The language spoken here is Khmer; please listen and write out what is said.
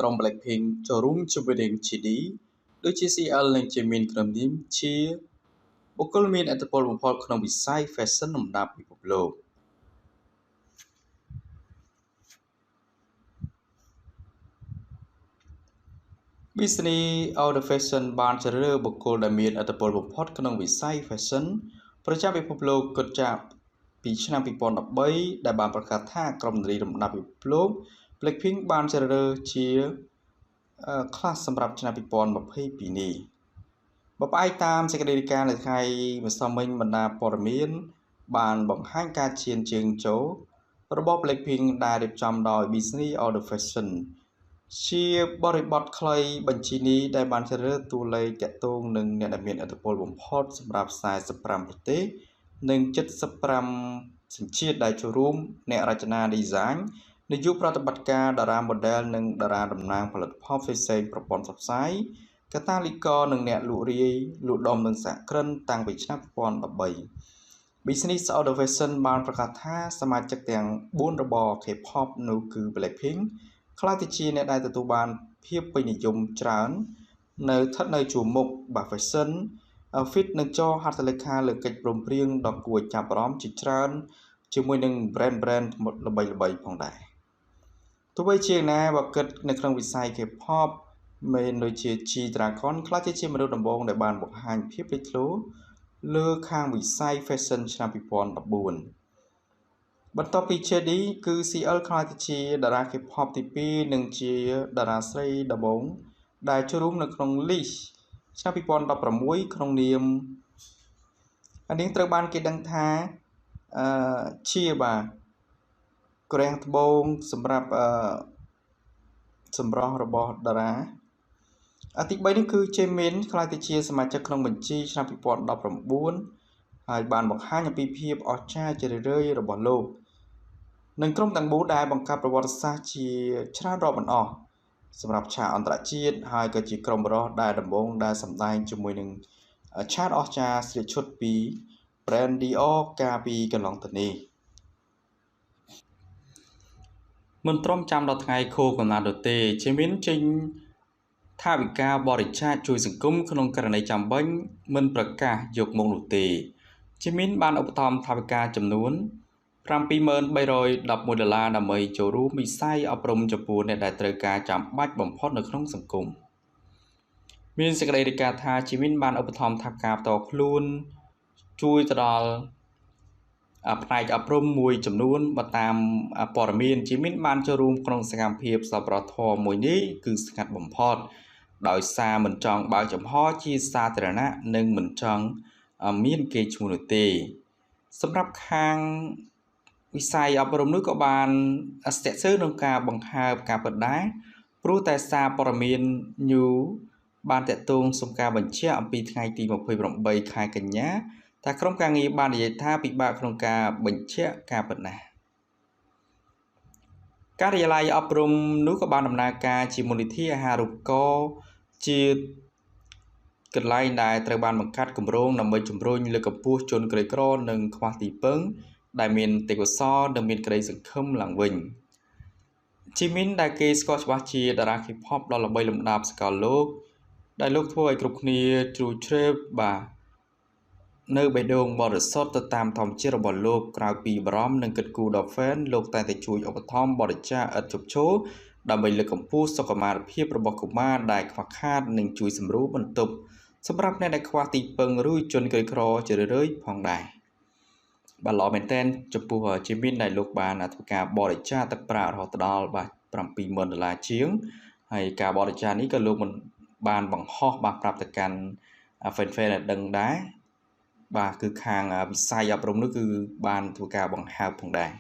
ក្រុម Blackpink ចូលរួមជាមួយនឹង GD ដូចជា CL និង Jimin ក្រុមនេះជាបុគ្គលមានឥទ្ធិពលបំផុតក្នុងវិស័យ Fashion លំដាប់ពិភពលោក Business of the Fashion បានជ្រើសរើសបុគ្គលដែលមានឥទ្ធិពលបំផុតក្នុងវិស័យ Fashion ប្រចាំពិភពលោកគិតចាប់ពីឆ្នាំ 2013 ដែលបានប្រកាសថាក្រុមនារីលំដាប់ពិភពលោក Blackpink បានជ្រើសរើសជាclass សម្រាប់ឆ្នាំ 2022 នេះបើផ្អែកតាមសេចក្តីរាយការណ៍នៅថ្ងៃម្សិលមិញបណ្ដាព័ត៌មានបានបង្ហាញការឈានជើងចូលរបស់ Blackpink ដែលរៀបចំដោយ Business of the Fashion ជាបរិបទខ្លីបញ្ជីនេះដែលបានជ្រើសរើសតួលេខតាក់ទងនឹងអ្នកដែលមានឥទ្ធិពលបំផុតសម្រាប់45ប្រទេសនិង75សញ្ជាតិដែលចូលរួមអ្នករចនា design នាយកប្រតិបត្តិការតារា model និងតារាតំណាងផលិតផលផ្សេងៗប្រព័ន្ធផ្សព្វផ្សាយកតាលីករនិងអ្នកលក់រាយលក់ដុំនិងសហគ្រិនតាំងពីឆ្នាំ 2013 Business of the Fashion បានប្រកាសថាសមាជិកទាំង4របស់ K-pop នោះគឺ Blackpink ខ្លះទៅជាអ្នកដែលទទួលបានភាពពេញនិយមច្រើននៅស្ថិតនៅជួរមុខ Fashion Fit និងចរហត្ថលេខាលើកិច្ចព្រមព្រៀងដ៏គួរចាប់អារម្មណ៍ជាច្រើនជាមួយនឹង brand ល្បីៗផងដែរទោះបីជាណាបើគិតនៅក្នុងវិស័យ K-pop មានដូចជា G-Dragon ខ្លះជាមនុស្សដំបូងដែលបានបង្ហាញភាពលេចធ្លោលើខាងវិស័យ Fashion ឆ្នាំ 2014 បន្ទាប់ពី JD គឺ CL ខ្លះជាតារា K-pop ទី2និងជាតារាស្រីដំបូងដែលចូលរួមនៅក្នុង list ឆ្នាំ 2016 ក្នុងនាមនាងត្រូវបានគេដឹងថាជាកូរ៉េត្បូងសម្រាប់សម្រស់របស់តារាទី3នេះគឺ Jimin ខ្លះទៅជាសមាជិកក្នុងបញ្ជីឆ្នាំ 2019 ហើយបានបង្ហាញអំពីភាពអស្ចារ្យជ្រាលជ្រៅរបស់លោកនិងក្រុមទាំង4ដែលបង្កើតប្រវត្តិសាស្ត្រជាច្រើនរាប់មិនអស់សម្រាប់ឆាកអន្តរជាតិហើយក៏ជាក្រុមបរិះដែលដំបូងដែលសម្ដែងជាមួយនឹងឆាកអស្ចារ្យស្លៀកឈុតពី brand Dior កាលពីកន្លងទៅនេះមិនទ្រាំចាំដល់ថ្ងៃខួបកំណើតនោះទេJiminចេញថាវិការបរិច្ចាគជួយសង្គមក្នុងករណីចាំបាច់មិនប្រកាសយកមកនោះទេJiminបានឧបត្ថម្ភថវិកាចំនួន$7311ដើម្បីចូលរួមវិស័យអប់រំចំពោះអ្នកដែលត្រូវការចាំបាច់បំផុតនៅក្នុងសង្គមមានសេចក្តីរាយការណ៍ថាJiminបានឧបត្ថម្ភថវិកាផ្ទាល់ខ្លួនជួយទៅដល់ផ្នែកអប់រំមួយចំនួនបើតាមព័ត៌មានJiminបានចូលរួមក្នុងសកម្មភាពសប្បុរសធម៌មួយនេះគឺស្ងាត់បំផុតដោយសារមិនចង់បើកចំហជាសាធារណៈនិងមិនចង់មានគេឈ្មោះនោះទេសម្រាប់ខាងវិស័យអប់រំនោះក៏បានស្ទាក់ស្ទើរក្នុងការបង្ហើបការពិតដែរព្រោះតែសារព័ត៌មាន New បានតាក់ទងសុំការបញ្ជាក់អំពីថ្ងៃទី28ខែកញ្ញាថាក្រុមការងារបាននិយាយថាពិបាកក្នុងការបញ្ជាក់ការពិតណាស់ការិយាល័យអប់រំនោះក៏បានដំណើរការជាមូលនិធិអាហារូបករណ៍ជាកន្លែងដែលត្រូវបានបង្កើតគម្រោងដើម្បីជំរុញលើកកម្ពស់ជនក្រីក្រនិងខ្វះទីពឹងដែលមានទេពកោសល្យនិងមានក្តីសង្ឃឹមឡើងវិញJiminដែលគេស្គាល់ច្បាស់ជាតារា K-pop ដ៏ល្បីលំដាប់សកលលោកដែលលោកធ្វើឲ្យគ្រប់គ្នាជ្រួលជ្រែកនៅបេះដូងបរិសុទ្ធទៅតាមធម្មជាតិរបស់លោកក្រៅពីបារម្ភនិងគិតគូរដល់ fan លោកតែជួយឧបត្ថម្ភបរិច្ចាគឥតឈប់ឈរដើម្បីលើកកម្ពស់សុខុមាលភាពរបស់កុមារដែលខ្វះខាតនិងជួយសម្រួលបន្ទប់សម្រាប់អ្នកដែលខ្វះទីពឹងឬជនក្រីក្រជារឿយៗផងដែរបាទល្អមែនទែនចំពោះJiminដែលលោកបានធ្វើការបរិច្ចាគទឹកប្រាក់រហូតដល់$70,000ជាងហើយការបរិច្ចាគនេះក៏លោកបានបង្ហោះប្រាប់ទៅកាន់ fan ដែលដឹងដែរបាទគឺខាងវិស័យអប់រំនោះគឺបានធ្វើការបង្ហើបផងដែរ